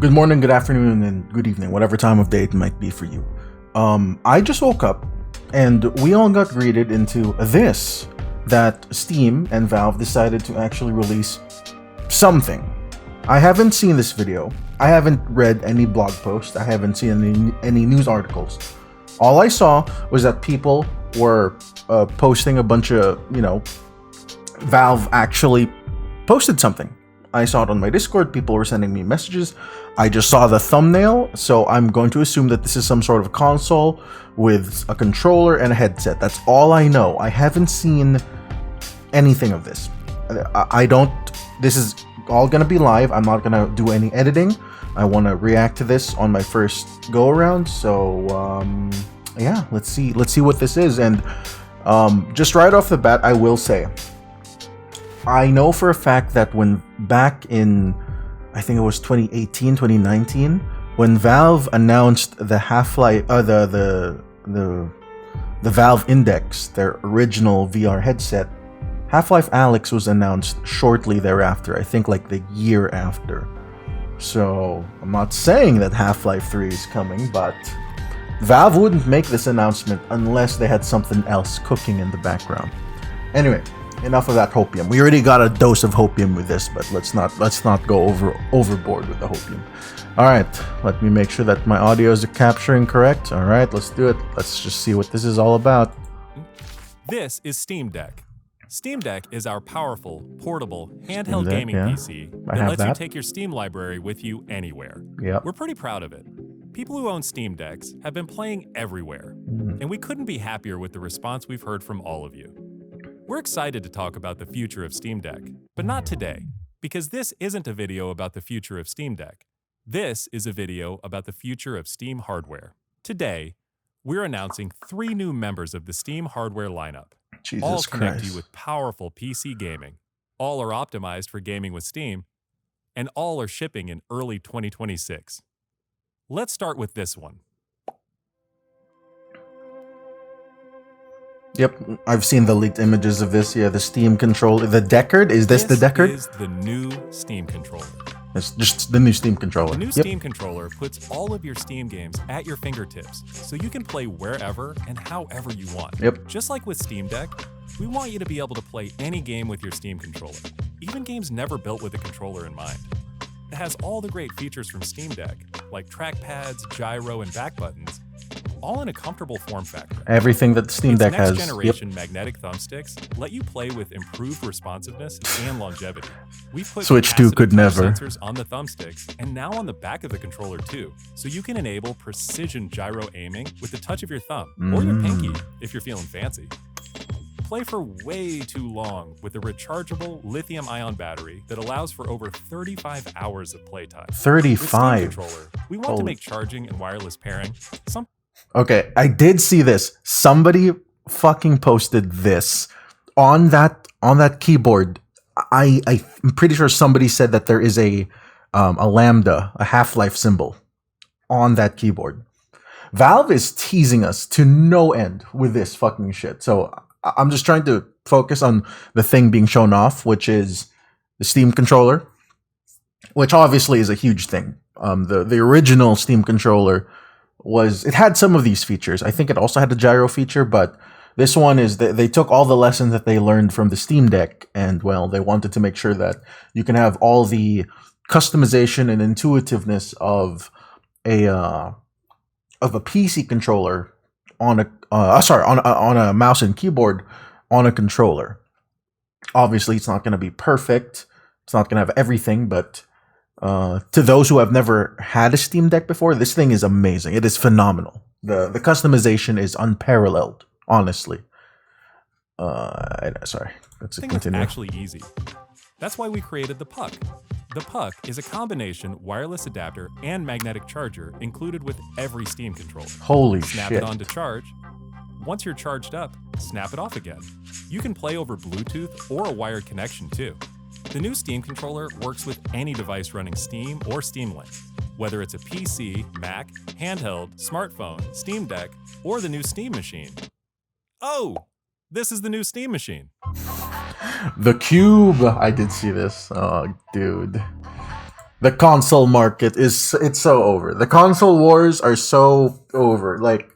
Good morning, good afternoon, and good evening, whatever time of day it might be for you. I just woke up, and we all got greeted into this, that Steam and Valve decided to actually release something. I haven't seen this video. I haven't read any blog posts. I haven't seen any news articles. All I saw was that people were posting a bunch of, Valve actually posted something. I saw it on my Discord, people were sending me messages. I just saw the thumbnail, so I'm going to assume that this is some sort of console with a controller and a headset. That's all I know. I haven't seen anything of this. This is all gonna be live. I'm not gonna do any editing. I want to react to this on my first go around. So yeah, let's see what this is. And just right off the bat, I will say, I know for a fact that when back in, I think it was 2018, 2019, when Valve announced the Half-Life, the Valve Index, their original VR headset, Half-Life Alyx was announced shortly thereafter. I think like the year after. So I'm not saying that Half-Life 3 is coming, but Valve wouldn't make this announcement unless they had something else cooking in the background. Anyway, enough of that HOPIUM. We already got a dose of HOPIUM with this, but let's not go overboard with the HOPIUM. All right, let me make sure that my audio is capturing correct. All right, let's do it. Let's just see what this is all about. This is Steam Deck. Steam Deck is our powerful, portable, handheld gaming PC that lets you take your Steam library with you anywhere. Yep. We're pretty proud of it. People who own Steam Decks have been playing everywhere, and we couldn't be happier with the response we've heard from all of you. We're excited to talk about the future of Steam Deck, but not today, because this isn't a video about the future of Steam Deck. This is a video about the future of Steam hardware. Today, we're announcing 3 new members of the Steam hardware lineup. All connect you with powerful PC gaming. All are optimized for gaming with Steam, and all are shipping in early 2026. Let's start with this one. Yep, I've seen the leaked images of this. Yeah, the Steam controller. The Deckard? Is this the Deckard? This is the new Steam controller. It's just the new Steam controller. The new Steam controller puts all of your Steam games at your fingertips, so you can play wherever and however you want. Yep. Just like with Steam Deck, we want you to be able to play any game with your Steam controller, even games never built with a controller in mind. It has all the great features from Steam Deck, like trackpads, gyro, and back buttons, all in a comfortable form factor. Everything that the Steam Deck has. Next generation magnetic thumbsticks let you play with improved responsiveness and longevity. We've put Switch 2 could never. Sensors on the thumbsticks and now on the back of the controller too, so you can enable precision gyro aiming with the touch of your thumb or your pinky if you're feeling fancy. Play for way too long with a rechargeable lithium-ion battery that allows for over 35 hours of playtime. 35. With Steam controller, we want to make charging and wireless pairing Okay, I did see this. Somebody fucking posted this on that keyboard. I'm pretty sure somebody said that there is a lambda, a Half-Life symbol on that keyboard. Valve is teasing us to no end with this fucking shit. So I'm just trying to focus on the thing being shown off, which is the Steam controller, which obviously is a huge thing. The original Steam controller it had some of these features. I think it also had a gyro feature, but this one is they took all the lessons that they learned from the Steam Deck, and well, they wanted to make sure that you can have all the customization and intuitiveness of a PC controller on a mouse and keyboard on a controller. Obviously, it's not going to be perfect. It's not going to have everything, but to those who have never had a Steam Deck before, this thing is amazing. It is phenomenal. The customization is unparalleled, honestly. Sorry, let's continue. It's actually easy. That's why we created the Puck. The Puck is a combination wireless adapter and magnetic charger included with every Steam controller. Holy shit. Snap it on to charge. Once you're charged up, snap it off again. You can play over Bluetooth or a wired connection too. The new Steam controller works with any device running Steam or Steam Link, whether it's a PC, Mac, handheld, smartphone, Steam Deck, or the new Steam Machine. Oh, this is the new Steam Machine. The Cube. I did see this. Oh, dude. The console market it's so over. The console wars are so over. Like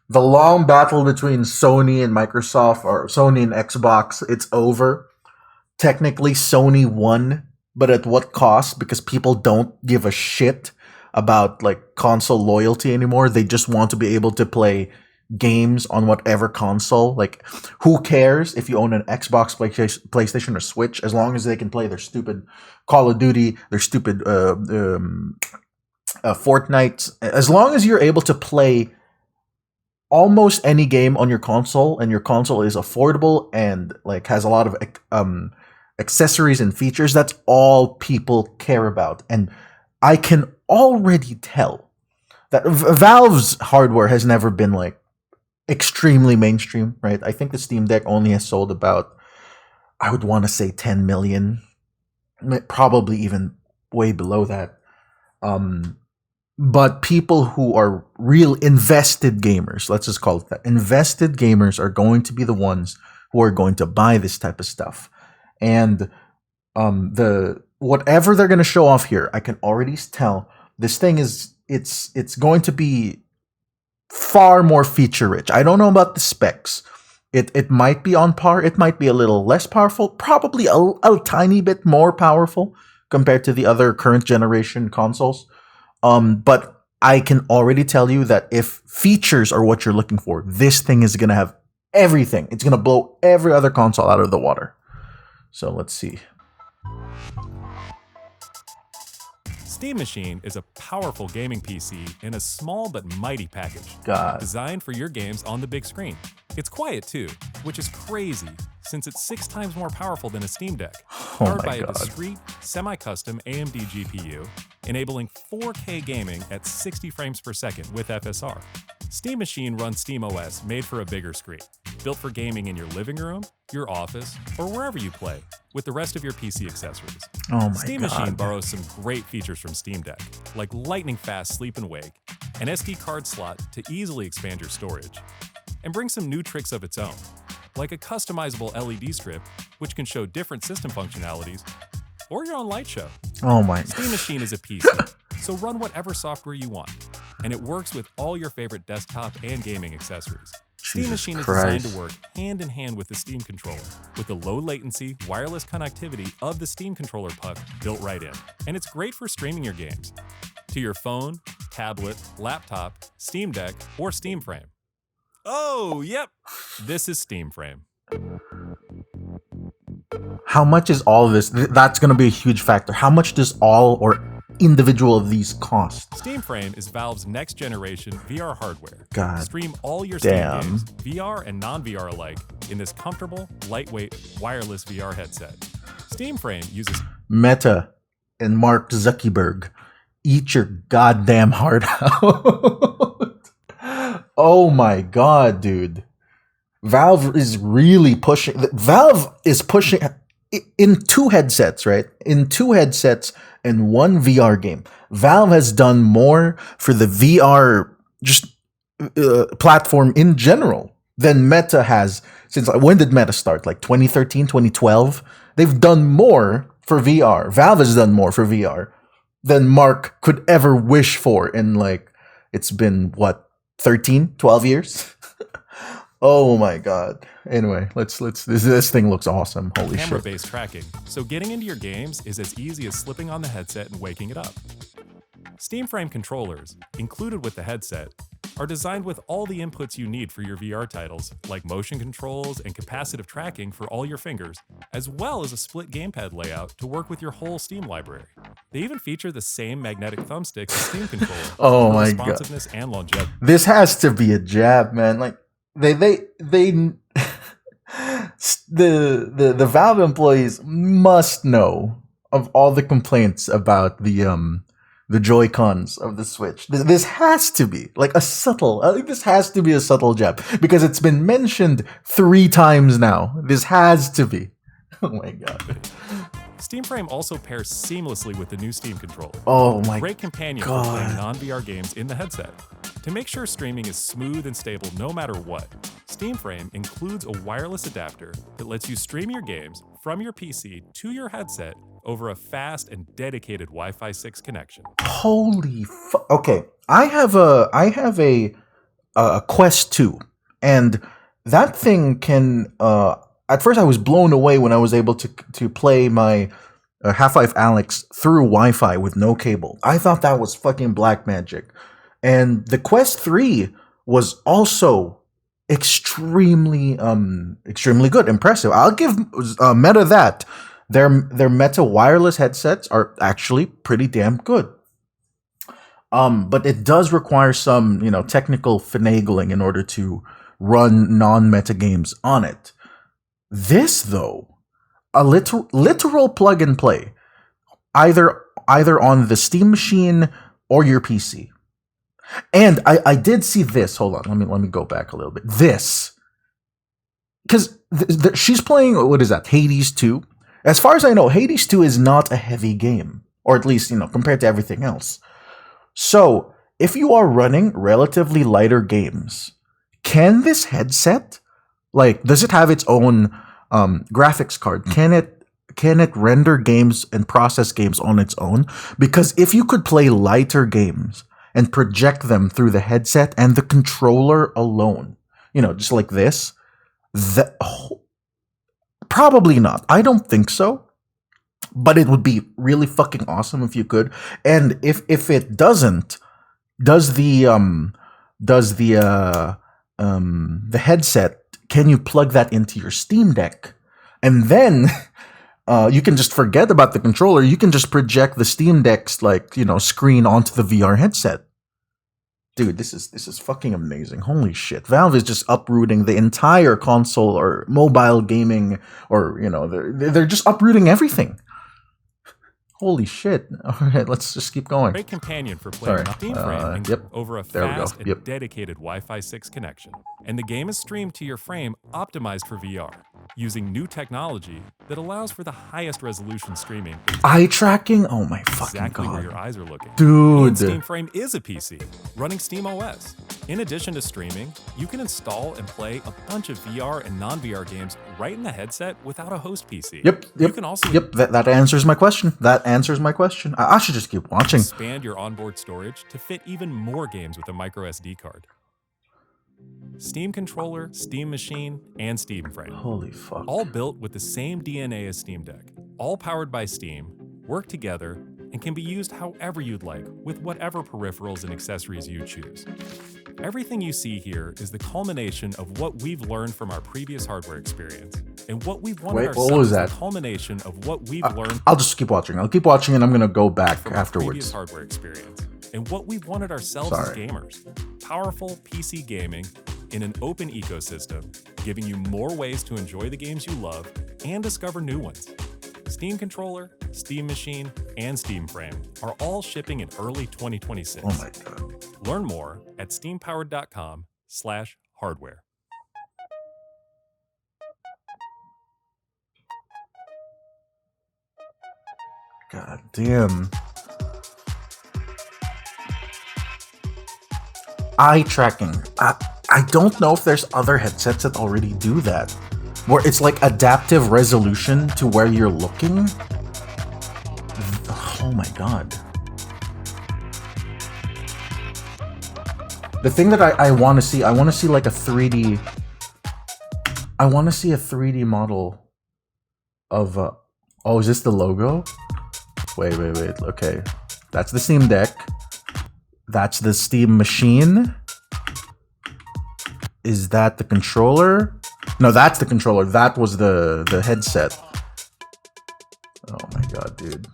the long battle between Sony and Microsoft or Sony and Xbox, it's over. Technically Sony won, but at what cost? Because people don't give a shit about like console loyalty anymore. They just want to be able to play games on whatever console. Like, who cares if you own an Xbox, PlayStation, or Switch, as long as they can play their stupid Call of Duty, their stupid Fortnite. As long as you're able to play almost any game on your console, and your console is affordable and like has a lot of accessories and features, that's all people care about. And I can already tell that Valve's hardware has never been like extremely mainstream, right? I think the Steam Deck only has sold about, I would want to say 10 million, probably even way below that. But people who are real invested gamers, let's just call it that, invested gamers are going to be the ones who are going to buy this type of stuff. And the whatever they're going to show off here, I can already tell this thing is it's going to be far more feature rich. I don't know about the specs. It might be on par. It might be a little less powerful. Probably a tiny bit more powerful compared to the other current generation consoles. But I can already tell you that if features are what you're looking for, this thing is going to have everything. It's going to blow every other console out of the water. So let's see. Steam Machine is a powerful gaming PC in a small but mighty package. God. Designed for your games on the big screen. It's quiet too, which is crazy since it's 6 times more powerful than a Steam Deck. Powered by a discrete, semi-custom AMD GPU, enabling 4K gaming at 60 frames per second with FSR. Steam Machine runs SteamOS made for a bigger screen, built for gaming in your living room, your office, or wherever you play, with the rest of your PC accessories. Oh my Steam God. Machine borrows some great features from Steam Deck, like lightning-fast sleep and wake, an SD card slot to easily expand your storage, and brings some new tricks of its own, like a customizable LED strip, which can show different system functionalities, or your own light show. Oh my. Steam Machine is a PC, so run whatever software you want, and it works with all your favorite desktop and gaming accessories. Steam Jesus Machine Christ. is designed to work hand in hand with the Steam controller, with the low latency, wireless connectivity of the Steam controller puck built right in. And it's great for streaming your games to your phone, tablet, laptop, Steam Deck, or Steam Frame. Oh, yep, this is Steam Frame. How much is all of this? That's going to be a huge factor. How much does all or individual of these cost? Steam Frame is Valve's next generation VR hardware. God Stream all your damn. Steam games, VR and non-VR alike, in this comfortable, lightweight, wireless VR headset. Steam Frame uses Meta and Mark Zuckerberg, eat your goddamn heart out. Oh my God, dude. Valve is really pushing. Valve is pushing in 2 headsets, right? In 2 headsets and 1 VR game. Valve has done more for the VR just platform in general than Meta has since. When did Meta start? Like 2013, 2012? They've done more for VR. Valve has done more for VR than Mark could ever wish for in, like, it's been what, 13, 12 years? Oh my God. Anyway, this thing looks awesome. Holy shit. camera-based tracking, so getting into your games is as easy as slipping on the headset and waking it up. Steam Frame controllers, included with the headset, are designed with all the inputs you need for your VR titles, like motion controls and capacitive tracking for all your fingers, as well as a split gamepad layout to work with your whole Steam library. They even feature the same magnetic thumbstick as Steam controller Oh for my responsiveness and longevity. This has to be a jab, man. Like they the Valve employees must know of all the complaints about the Joy-Cons of the Switch. This has to be like a subtle. I think this has to be a subtle jab because it's been mentioned 3 times now. This has to be. Oh my God. Steam Frame also pairs seamlessly with the new Steam controller. Oh my Great companion God. for playing non-VR games in the headset. To make sure streaming is smooth and stable no matter what, SteamFrame includes a wireless adapter that lets you stream your games from your PC to your headset over a fast and dedicated Wi-Fi 6 connection. Holy fuck. Okay, I have a Quest 2, and that thing can at first I was blown away when I was able to play my Half-Life Alyx through Wi-Fi with no cable. I thought that was fucking black magic. And the Quest 3 was also extremely good, impressive. I'll give Meta that. Their Meta wireless headsets are actually pretty damn good. But it does require some, technical finagling in order to run non-meta games on it. This, though, a literal plug and play, either on the Steam machine or your PC. And I did see this. Hold on, let me go back a little bit. This, because she's playing, what is that, Hades 2? As far as I know, Hades 2 is not a heavy game, or at least compared to everything else. So if you are running relatively lighter games, can this headset, does it have its own graphics card? Can it render games and process games on its own? Because if you could play lighter games and project them through the headset and the controller alone, just like this, probably not. I don't think so. But it would be really fucking awesome if you could. And if it doesn't, does the headset, can you plug that into your Steam Deck? And then you can just forget about the controller. You can just project the Steam Deck's screen onto the VR headset. Dude, this is fucking amazing. Holy shit. Valve is just uprooting the entire console or mobile gaming, or they're just uprooting everything. Holy shit. All right, let's just keep going. Great companion for playing SteamFrame over a fast and dedicated Wi-Fi 6 connection. And the game is streamed to your frame optimized for VR, using new technology that allows for the highest resolution streaming. Eye tracking? Oh my fucking exactly god. Where your eyes are looking. Dude. And SteamFrame is a PC, running SteamOS. In addition to streaming, you can install and play a bunch of VR and non-VR games right in the headset without a host PC. Yep. You can also that answers my question. I should just keep watching. Expand your onboard storage to fit even more games with a micro SD card. Steam controller, Steam machine, and SteamFrame. Holy fuck. All built with the same DNA as Steam Deck. All powered by Steam, work together, and can be used however you'd like with whatever peripherals and accessories you choose. Everything you see here is the culmination of what we've learned from our previous hardware experience. And what we've wanted ourselves is the culmination of what we've learned. I'll just keep watching. I'll keep watching and I'm going to go back from afterwards. Our previous hardware experience. And what we've wanted ourselves as gamers. Powerful PC gaming in an open ecosystem, giving you more ways to enjoy the games you love and discover new ones. Steam controller, Steam machine, and SteamFrame are all shipping in early 2026. Oh my god. Learn more at steampowered.com/hardware. God damn. Eye tracking. I don't know if there's other headsets that already do that, where it's like adaptive resolution to where you're looking. Oh my god. The thing that I want to see, like a 3D. I want to see a 3D model of. Oh, is this the logo? Wait. Okay, that's the Steam Deck. That's the Steam machine. Is that the controller? No, that's the controller. That was the headset. Oh my god, dude.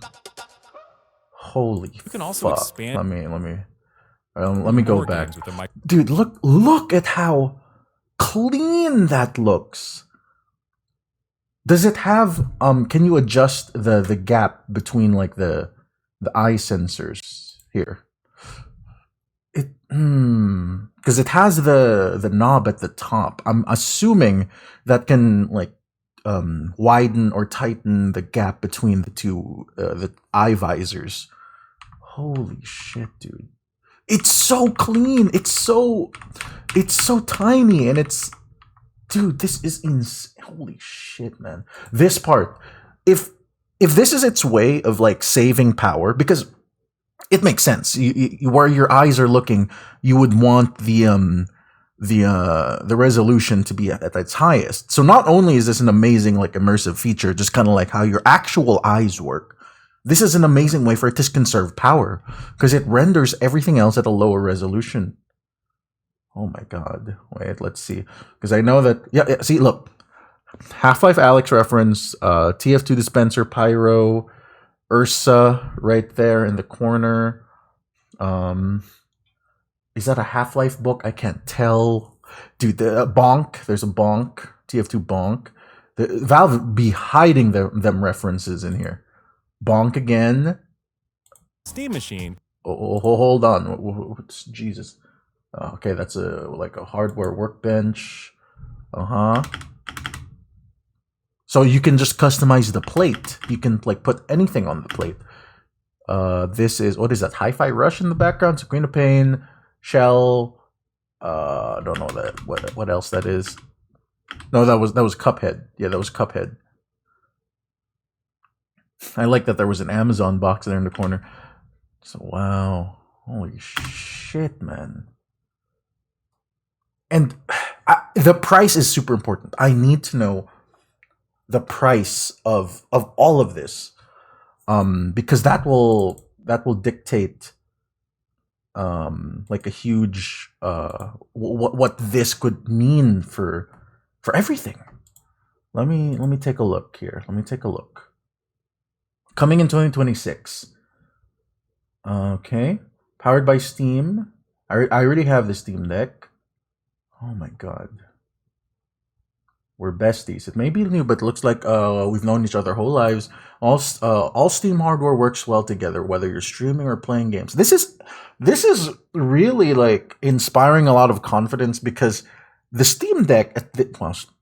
Holy fuck. You can also expand. Let me go back. Dude, look at how clean that looks. Does it have can you adjust the gap between like the eye sensors here? Because it has the knob at the top. I'm assuming that can like widen or tighten the gap between the two the eye visors. Holy shit, dude. It's so clean. It's so tiny, and dude, this is holy shit, man. This part, if this is its way of like saving power, because it makes sense. Where your eyes are looking, you would want the resolution to be at its highest. So not only is this an amazing like immersive feature, just kind of like how your actual eyes work, this is an amazing way for it to conserve power because it renders everything else at a lower resolution. Oh my god. Wait, let's see. Because I know that... Yeah, see, look. Half-Life Alyx reference, TF2 dispenser, Pyro, Ursa right there in the corner. Is that a Half-Life book? I can't tell. Dude, the Bonk. There's a Bonk. TF2 Bonk. Valve be hiding them references in here. Bonk again. Steam Machine. Oh, hold on. Jesus. Okay, that's like a hardware workbench. So you can just customize the plate. You can like put anything on the plate. This is, what is that? Hi-Fi Rush in the background. Screen of Pain. Shell. I don't know that. What else that is? No, that was Cuphead. Yeah, that was Cuphead. I like that there was an Amazon box there in the corner. So wow, holy shit, man. And the price is super important. I need to know the price of all of this, because that will dictate like a huge what this could mean for everything. Let me take a look here. Let me take a look. Coming in 2026. Okay, powered by Steam. I already have the Steam Deck. Oh my god. We're besties. It may be new, but it looks like we've known each other our whole lives. All Steam hardware works well together, whether you're streaming or playing games. This is really like inspiring a lot of confidence, because the Steam Deck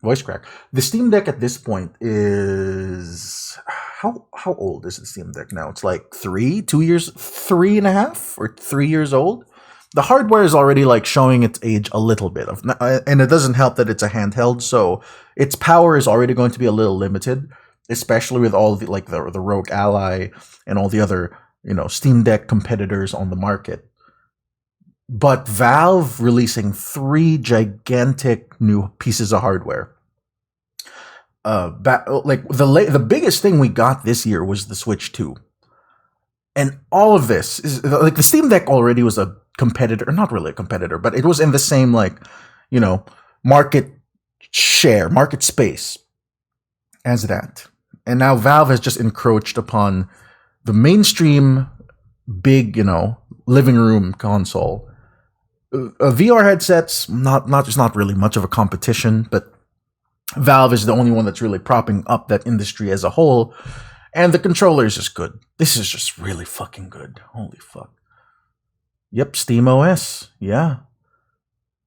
voice crack. The Steam Deck at this point is how old is the Steam Deck now? It's like 3 years, 3.5 or 3 years old. The hardware is already like showing its age a little bit, and it doesn't help that it's a handheld, so its power is already going to be a little limited, especially with all the like the Rogue Ally and all the other Steam Deck competitors on the market. But Valve releasing 3 gigantic new pieces of hardware. Like the biggest thing we got this year was the Switch 2, and all of this is like the Steam Deck already was a competitor, not really a competitor, but it was in the same like market space as that. And now Valve has just encroached upon the mainstream big living room console. VR headsets, not really much of a competition, but Valve is the only one that's really propping up that industry as a whole, and the controller is just good. This is just really fucking good. Holy fuck. Yep, Steam OS. Yeah.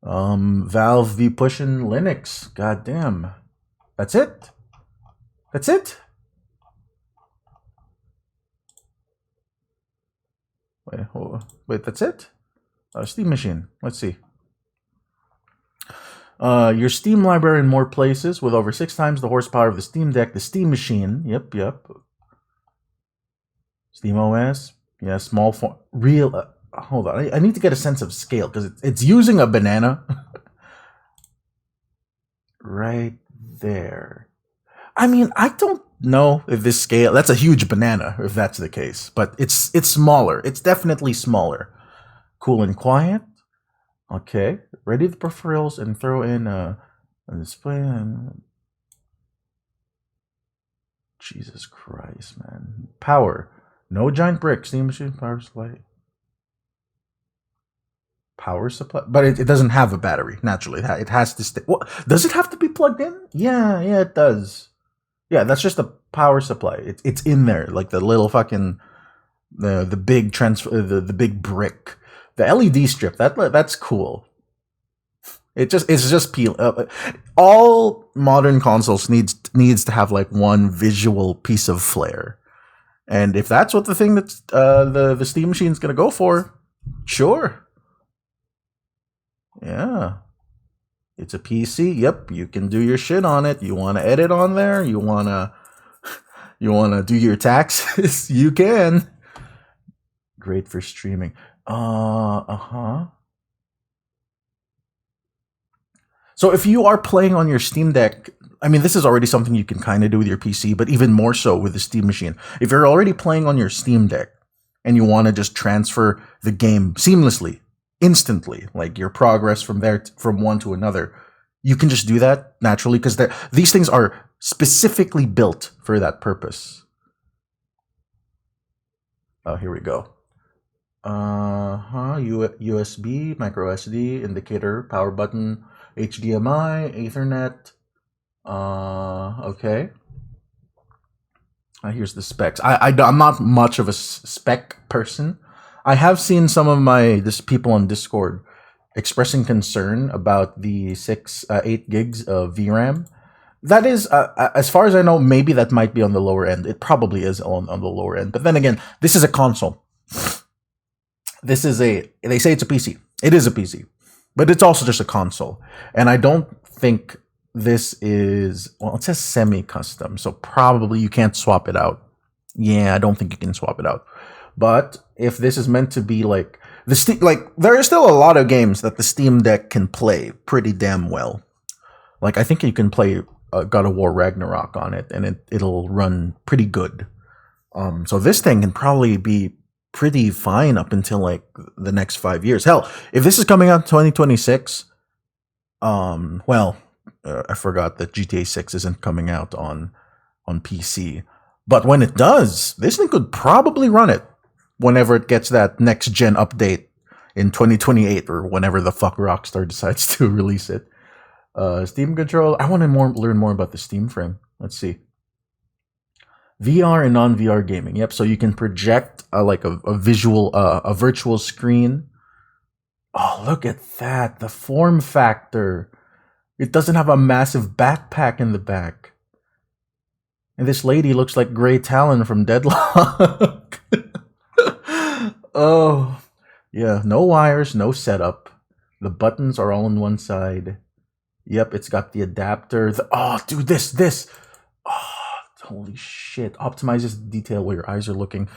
Valve be pushing Linux. Goddamn. That's it. That's it. Wait, that's it? Steam Machine. Let's see. Your Steam library in more places with over 6 times the horsepower of the Steam Deck. The Steam Machine. Yep. Steam OS. Yeah, small form. Real... hold on. I need to get a sense of scale, because it's using a banana. Right there. I mean, I don't know if this scale... That's a huge banana, if that's the case. But it's smaller. It's definitely smaller. Cool and quiet. Okay. Ready the peripherals and throw in a display. Jesus Christ, man. Power. No giant brick. Steam Machine power supply. Power supply, but it doesn't have a battery. Naturally, it has to stay. What, does it have to be plugged in? Yeah, it does. Yeah, that's just a power supply. It's in there, like the little fucking the big transfer, the big brick, the LED strip. That's cool. It's just peel. All modern consoles needs to have like one visual piece of flair, and if that's what the thing that's the Steam Machine's gonna go for, sure. Yeah. It's a PC. Yep, you can do your shit on it. You want to edit on there? You want to do your taxes? You can. Great for streaming. Uh-huh. So if you are playing on your Steam Deck, I mean, this is already something you can kind of do with your PC, but even more so with the Steam machine. If you're already playing on your Steam Deck and you want to just transfer the game seamlessly, instantly, like your progress from there from one to another, you can just do that naturally because these things are specifically built for that purpose. Oh, here we go. USB, micro SD, indicator, power button, HDMI, Ethernet. Okay. Here's the specs. I'm not much of a spec person. I have seen some of this people on Discord expressing concern about the 8 gigs of VRAM. That is, as far as I know, maybe that might be on the lower end. It probably is on the lower end. But then again, this is a console. They say it's a PC. It is a PC. But it's also just a console. And I don't think this is, well, it says semi-custom, so probably you can't swap it out. Yeah, I don't think you can swap it out. But if this is meant to be like there are still a lot of games that the Steam Deck can play pretty damn well. Like I think you can play God of War Ragnarok on it, and it'll run pretty good. So this thing can probably be pretty fine up until like the next 5 years. Hell, if this is coming out in 2026, well, I forgot that GTA 6 isn't coming out on PC. But when it does, this thing could probably run it whenever it gets that next gen update in 2028 or whenever the fuck Rockstar decides to release it. Steam control. I want to learn more about the Steam frame. Let's see. VR and non-VR gaming. Yep. So you can project a virtual screen. Oh, look at that. The form factor. It doesn't have a massive backpack in the back. And this lady looks like Grey Talon from Deadlock. Oh. Yeah, no wires, no setup. The buttons are all on one side. Yep, it's got the adapter. Oh, dude, this. Oh, holy shit. Optimizes detail where your eyes are looking.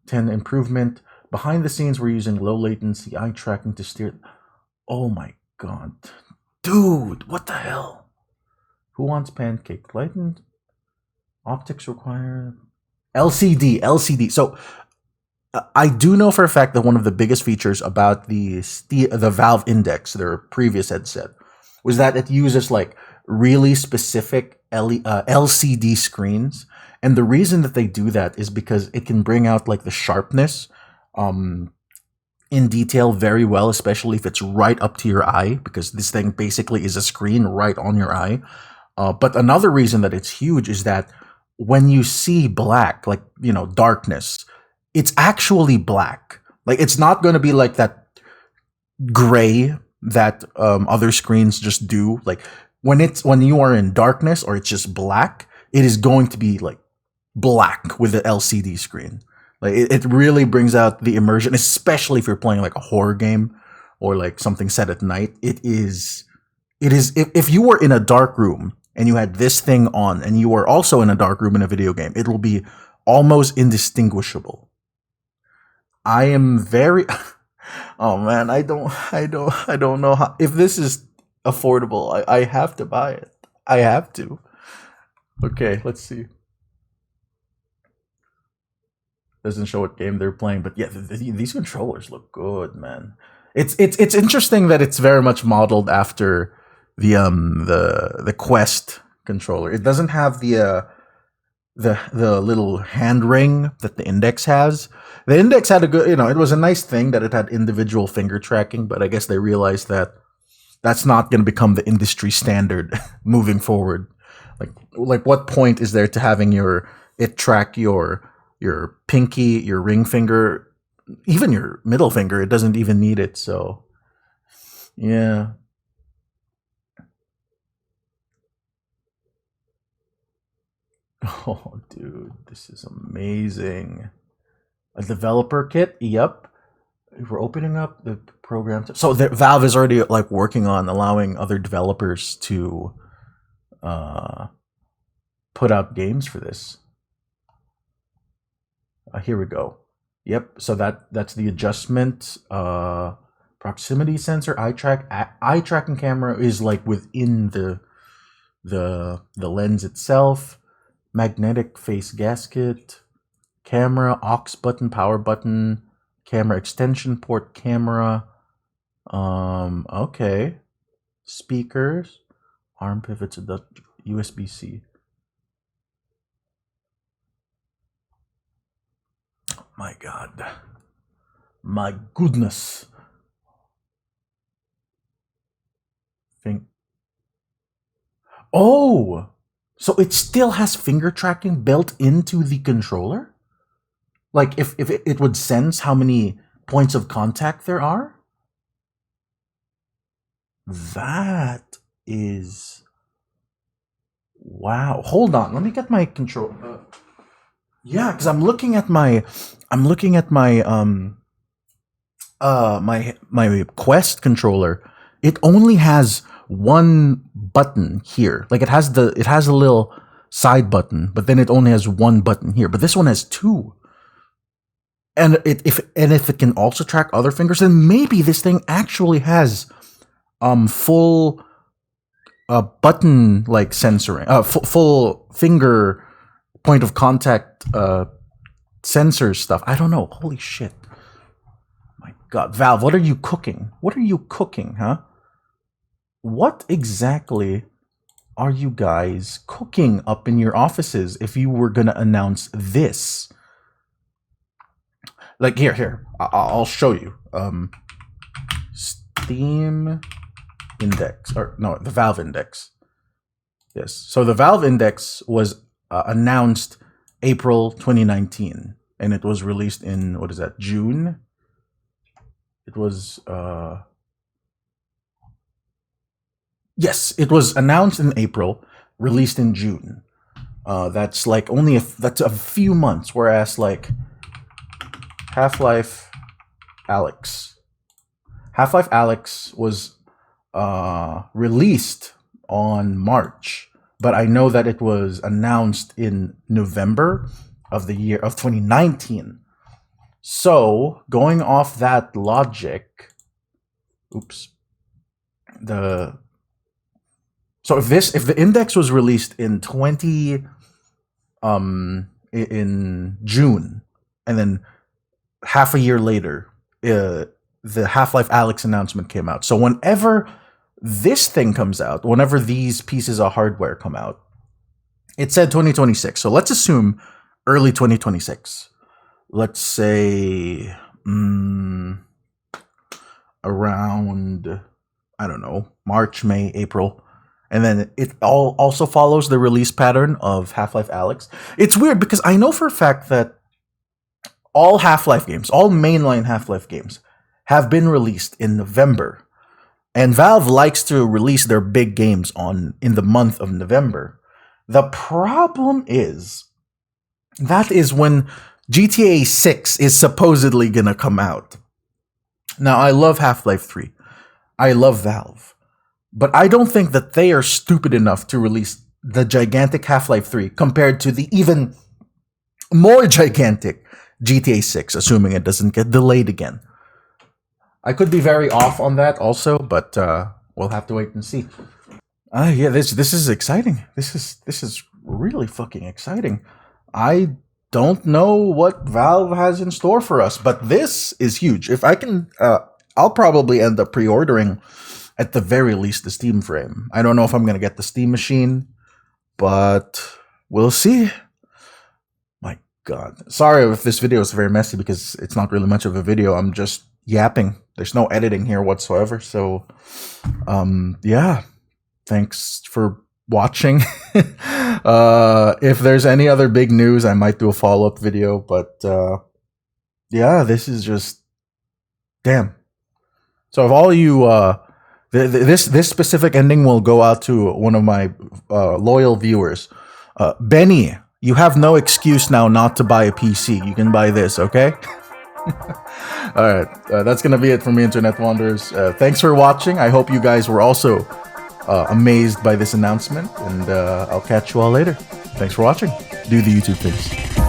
10 improvement. Behind the scenes, we're using low latency eye tracking to steer. Oh my god. Dude, what the hell? Who wants pancake? Lightened? Optics require LCD. So I do know for a fact that one of the biggest features about the Valve Index, their previous headset, was that it uses like really specific LCD screens, and the reason that they do that is because it can bring out like the sharpness in detail very well, especially if it's right up to your eye, because this thing basically is a screen right on your eye. But another reason that it's huge is that when you see black, like, darkness, it's actually black. Like, it's not going to be like that gray that other screens just do. Like, when you are in darkness or it's just black, it is going to be like black with the LCD screen. Like, it really brings out the immersion, especially if you're playing like a horror game or like something set at night. It is if you were in a dark room and you had this thing on and you were also in a dark room in a video game, it will be almost indistinguishable. I am very oh man, I don't know how, if this is affordable. I have to buy it. I have to. Okay, let's see. Doesn't show what game they're playing, but yeah, these controllers look good, man. It's interesting that it's very much modeled after the Quest controller. It doesn't have the little hand ring that the Index has. The Index had a good, it was a nice thing that it had individual finger tracking, but I guess they realized that that's not going to become the industry standard moving forward. Like what point is there to having it track your pinky, your ring finger, even your middle finger? It doesn't even need it. So yeah. Oh, dude, this is amazing. A developer kit? Yep. If we're opening up the program, so Valve is already like working on allowing other developers to put out games for this. Here we go. Yep. So that's the adjustment. Proximity sensor, eye tracking camera is like within the lens itself. Magnetic face gasket, camera, aux button, power button, camera extension port, camera. Okay. Speakers, arm pivots, the USB-C. My God. My goodness. Oh! So it still has finger tracking built into the controller? Like if it would sense how many points of contact there are? That is... Wow. Hold on. Let me get my control. Yeah, because I'm looking at my my Quest controller. It only has one button here. Like it has a little side button, but then it only has one button here. But this one has two. And if it can also track other fingers, then maybe this thing actually has full button like sensoring, full finger point of contact sensor stuff. I don't know. Holy shit. My God, Valve, what are you cooking? What are you cooking, huh? What exactly are you guys cooking up in your offices if you were going to announce this? Like, here, I'll show you. Steam Index, or no, the Valve Index. Yes, so the Valve Index was announced April 2019, and it was released in, what is that, June? It was... Yes, it was announced in April, released in June. That's like only that's a few months, whereas like Half-Life Alyx. Half-Life Alyx was released on March, but I know that it was announced in November of the year of 2019. So, going off that logic, so if the index was released in in June, and then half a year later, the Half-Life Alyx announcement came out. So whenever this thing comes out, whenever these pieces of hardware come out, it said 2026. So let's assume early 2026. Let's say around, I don't know, March, May, April. And then it also follows the release pattern of Half-Life Alyx. It's weird because I know for a fact that all Half-Life games, all mainline Half-Life games, have been released in November. And Valve likes to release their big games in the month of November. The problem is, that is when GTA 6 is supposedly going to come out. Now, I love Half-Life 3. I love Valve. But I don't think that they are stupid enough to release the gigantic Half-Life 3 compared to the even more gigantic GTA 6, assuming it doesn't get delayed again. I could be very off on that also, but we'll have to wait and see. Yeah, this is exciting. This is really fucking exciting. I don't know what Valve has in store for us, but this is huge. If I can, I'll probably end up pre-ordering at the very least the Steam frame. I don't know if I'm going to get the Steam machine, but we'll see. My God. Sorry if this video is very messy because it's not really much of a video. I'm just yapping. There's no editing here whatsoever. So, yeah. Thanks for watching. If there's any other big news, I might do a follow-up video. But, yeah, this is just... Damn. So if all you... This specific ending will go out to one of my loyal viewers. Benny, you have no excuse now not to buy a PC. You can buy this, okay? All right, that's gonna be it from me, Internet Wanderers. Thanks for watching. I hope you guys were also amazed by this announcement, and I'll catch you all later. Thanks for watching. Do the YouTube things.